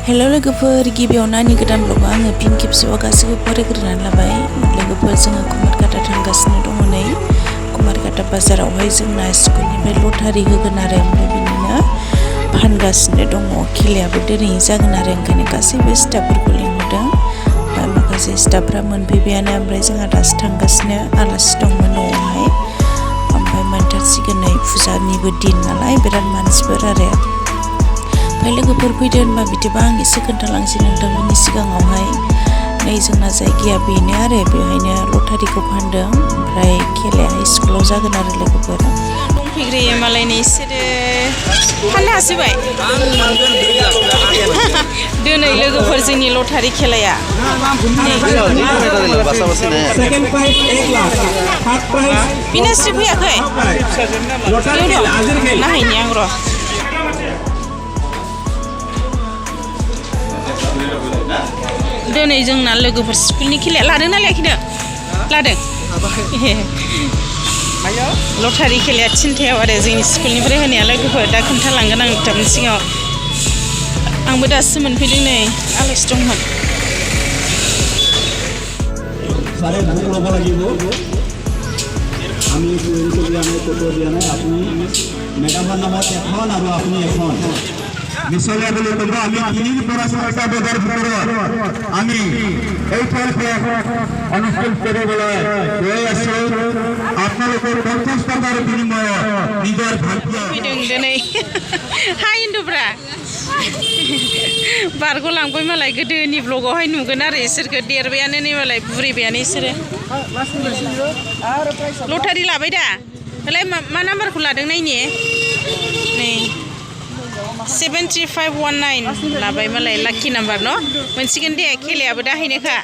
hello लोगोफोर गिबियावनो आंनि गोदान ब्लगआव आङो फिन खेबसेबाव गासैबो फरायग्रोनानै लाबाय लोगोफोर जोङो कुमारघाटा थांगासिनो दङ नै कुमारघाटा बाजारावहाय जोंना स्कुलनिफ्राय लटारि होगोन आरो ओमफ्राय बिनिनो फानगासिनो दङ खेलायाबो दिनै जागोन आरो ओंखायनो गासैबो स्टाफफोरखौ लिंहरदों ओमफ्राय माखासे स्टाफफ्रा मोनफैबायानो ओमफ्राय जोंहा दासो थांगासिनो आलासि दंमोन न'आवहाय ओमफ्राय मोनथारसिगोन नै फुजानिबो दिन नालाय बिराद मानसिफोर आरो ओमफ्राय लोगोफोर फैदो होनबा बिदिबा आं एसे खोन्थालांसै नोंथांमोननि सिगाङावहाय नै जोंना जायगाया बेनो आरो बेवहायनो लटारिखौ फानदों ओमफ्राय खेलाया स्कुलाव जागोन आरो लोगोफोर दंफैग्रोयो मालायनि इसोरो फाननो हासिबाय दिनै लोगोफोर जोंनि लटारि खेलाया बिनास्रि फैयाखै नायहैनि आं र' दिनै जोंना लोगोफोर स्कुलनि खेलाया लादोंना लायाखैनो लादों लटारि खेलाया थिनथायाव आरो जोंनि स्कुलनिफ्राय होनाया लोगोफोर दा खोन्थालांगोन आं नोंथांमोननि सिगाङाव आंबो दासो मोनफैदों नै आलासि दंमोन মিছলীয়া বুলি ক'ব আমি তিনি পৰাচমতা বজাৰ ভিতৰত আমি এই ঠাইতে অনুষ্ঠান কৰিবলৈ গৈ আছো আপোনালোকৰ 50 টকাৰ বিনিময়ত নিজৰ ভাগ্য दिनै हाय हिन्दुफ्रा बारग'लांबाय मालाय गोदोनि ब्लगावहाय नुगोन आरो इसोरखौ देरबायानो नै मालाय बुरैबायानो इसोरो लटारि लाबाय दा दालाय मा नाम्बारखौ लादों नायनि नै 7519 लाबाय मालाय लाखि नाम्बार न' मोनसिगोन दे खेलायाबो दाहैनोखा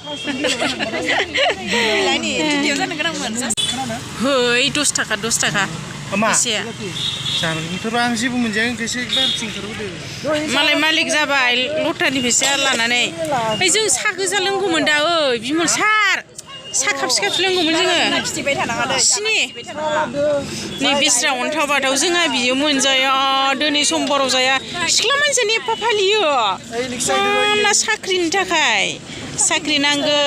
है 10 थाखा एसेया मालाय मालिक जाबाय लटारिनि फैसा लानानै ओइ जों सा गोजा लोंगौमोन दा ओइ बिमल सार सा खाबसे लोंगौमोन जोङो सिनि नै बिस्रा अन्थाव बाथाव जोंहा बियो मोनजाया दिनै समबाराव जाया सिख्ला मानसियानो एफा फालियो ना साख्रिनि थाखाय साख्रि नांगौ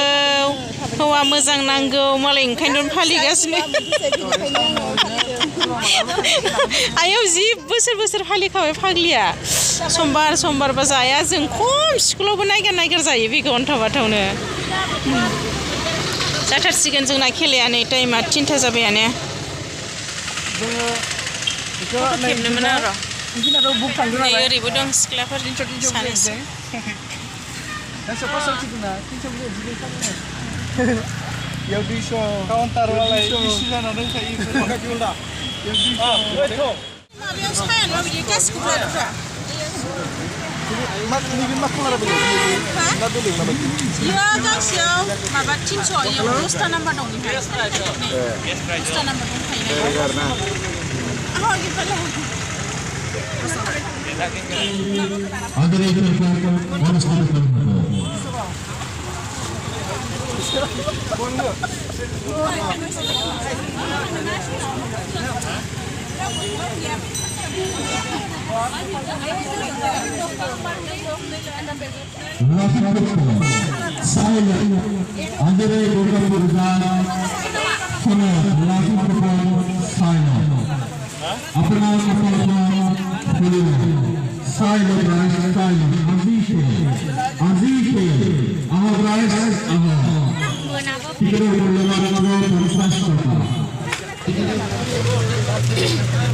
हौवा मोजां नांगौ मालाय ओंखायनो फालिगासिनो आयौ जि बोसोर फालिखाबाय फाग्लिया समबारबा जाया जों खम स्कुलावबो नायगार जायो बेखौ अन्थाव बाथावनो जाथारसिगोन जोंना खेलाया नै टाइमा 3टा जाबायानो खेबनोमोन आरो नै ओरैबो दं सिख्लाफोर सानैसो माबायाव सायानो माबायदि गासिखौबो लादोंब्रा इयो गांसेयाव माबा 300 इयाव 10टा नाम्बार दं ओमफ्राय 10टा नाम्बार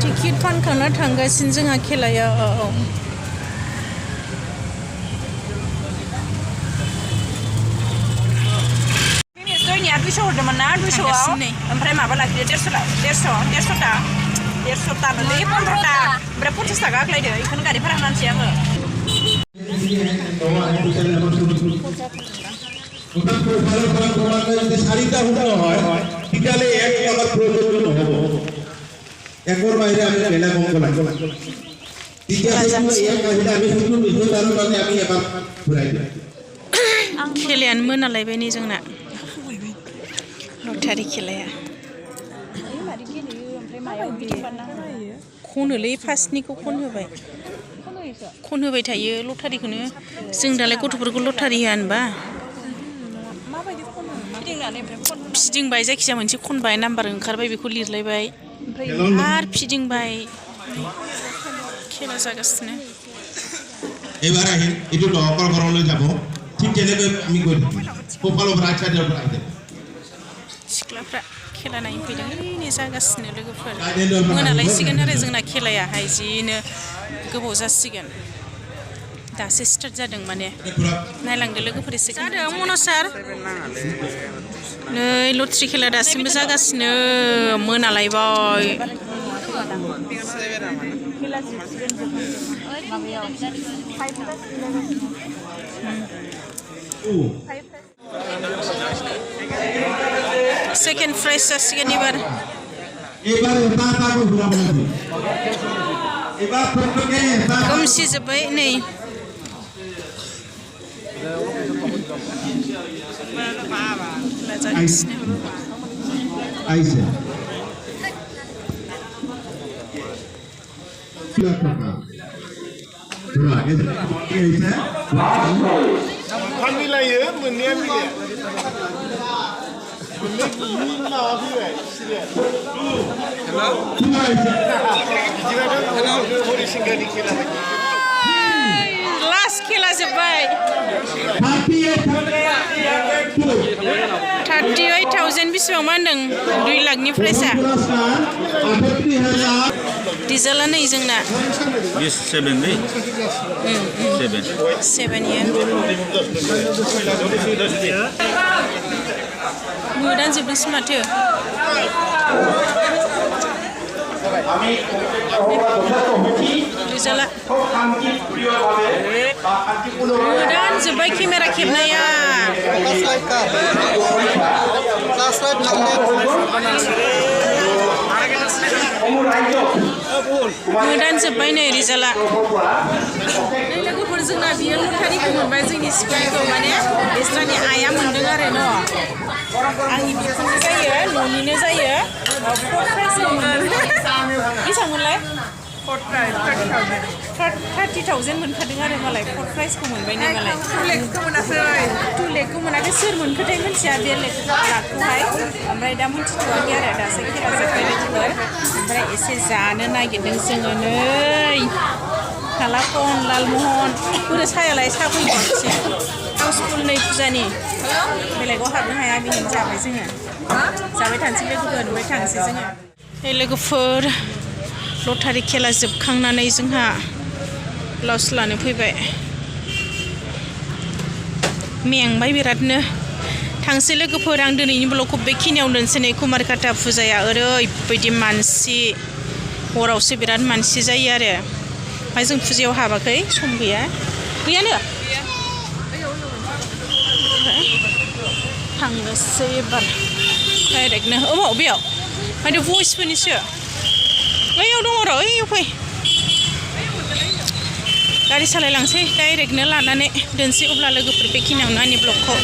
टिकेट फानखांना थांगासिनो जोंहा खेलायाव दयनिया 200 हरदोंमोन ना 200आव ओमफ्राय माबा लाखिदो 150टा 15टा ओमफ्राय 50 थाखा आग्लायदो बेखौनो गारि भारा होनानैसै आङो চাৰিটা হুটা হয় তেতিয়ালে এক টকাৰ প্ৰয়োজন নহব একৰ বাহিৰে আমি মেলা কম লাগিব তেতিয়া এক বাহিৰে আমি শুধু নিজ দানৰ কাৰণে আমি এবাৰ ঘূৰাই দিওঁ खेलायानो मोनालायबाय नै जोंना लटारि खेलाया खनोलै फार्स्टनिखौ खन होबाय खन होबाय थायो लटारिखौनो जों दालाय गथ'फोरखौ लटारि होआ होनबा फिदिंबाय जायखिजाया मोनसे खनबाय नाम्बार ओंखारबाय बेखौ लिरलायबाय आरो फिदिंबाय खेला जागासिनो এবারে এটু দকল করলে যাব ঠিক তেনেকৈ আমি গৈ থাকিম কপালৰ ৰাইট সাইডৰ পৰা আহিম सिख्लाफ्रा खेला नायनो फैदों ओरैनो जागासिनो लोगोफोर मोनालायसिगोन आरो जोंना खेलायाहाय जिनो गोबाव जासिगोन दासो स्टार्ट जादों माने नायलांदो लोगोफोर एसे जादों मनज सार नै लटारि खेला दासिमबो जागासिनो मोनालायबाय सेकेन्ड प्राइज जासिगोन एबार खोमसि जोब्बाय नै मिलायो मोननाया मिलाया लास्ट खेला जोब्बाय 38,000 बेसेबां मा होनदों 2 लाखनि प्राइजआ रिजाल्टआ नै जोंना 7 मोदान जोबनोसै माथो रिजाल्टआ मोदान जोब्बाय केमेरा खेबनाया मोदान जोब्बाय नै रिजाल्टआ लोगोफोर जोंना बियो लटारिखौ मोनबाय जोंनि स्कुलखौ माने बिस्रानि आइया मोनदों आरो न' आंनि बिखुनजो जायो न'निनो जायो बेसेबांमोनलाय 30,000 मोनखादों आरो मालाय फर्थ प्राइजखौ मोनबायनो मालाय 2 लेखखौ मोनाखै सोर मोनखोथाय मिथिया बे लाखखौहाय ओमफ्राय दा मिथिथ'वाखै आरो दासो खेला जोब्बाय बायदिफोर ओमफ्राय एसे जानो नागिरदों जोङो नै कालाकन लालमहन बोरै सायालाय साहा फैबावनोसै हाउसफुल नै फुजानि बेलेगाव हाबनो हाया बेनिनो जाबाय जोङो जाबाय थानोसै लोगोफोर ओमफ्राय थांसै जोङो लोगोफोर लटारि खेला जोबखांनानै जोंहा ब्लाउस लानो फैबाय मेंबाय बिरादनो थांसै लोगोफोर आं दिनैनि ब्लगखौ बेखिनियाव दोनसै नै कुमारकाटा फुजाया ओरैबायदि मानसि हरावसो बिराद मानसि जायो आरो ओमफ्राय जों फुजायाव हाबाखै सम गैया गैयानो थांनोसै एबार डाइरेक्टनो बेयाव ओमफ्राय भइसफोरनिसो ओइयाव दङ र' ओइयाव फै गारि सालायलांसै डाइरेक्टनो लानानै दोनसै अब्ला लोगोफोर बेखिनियावनो आंनि ब्लगखौ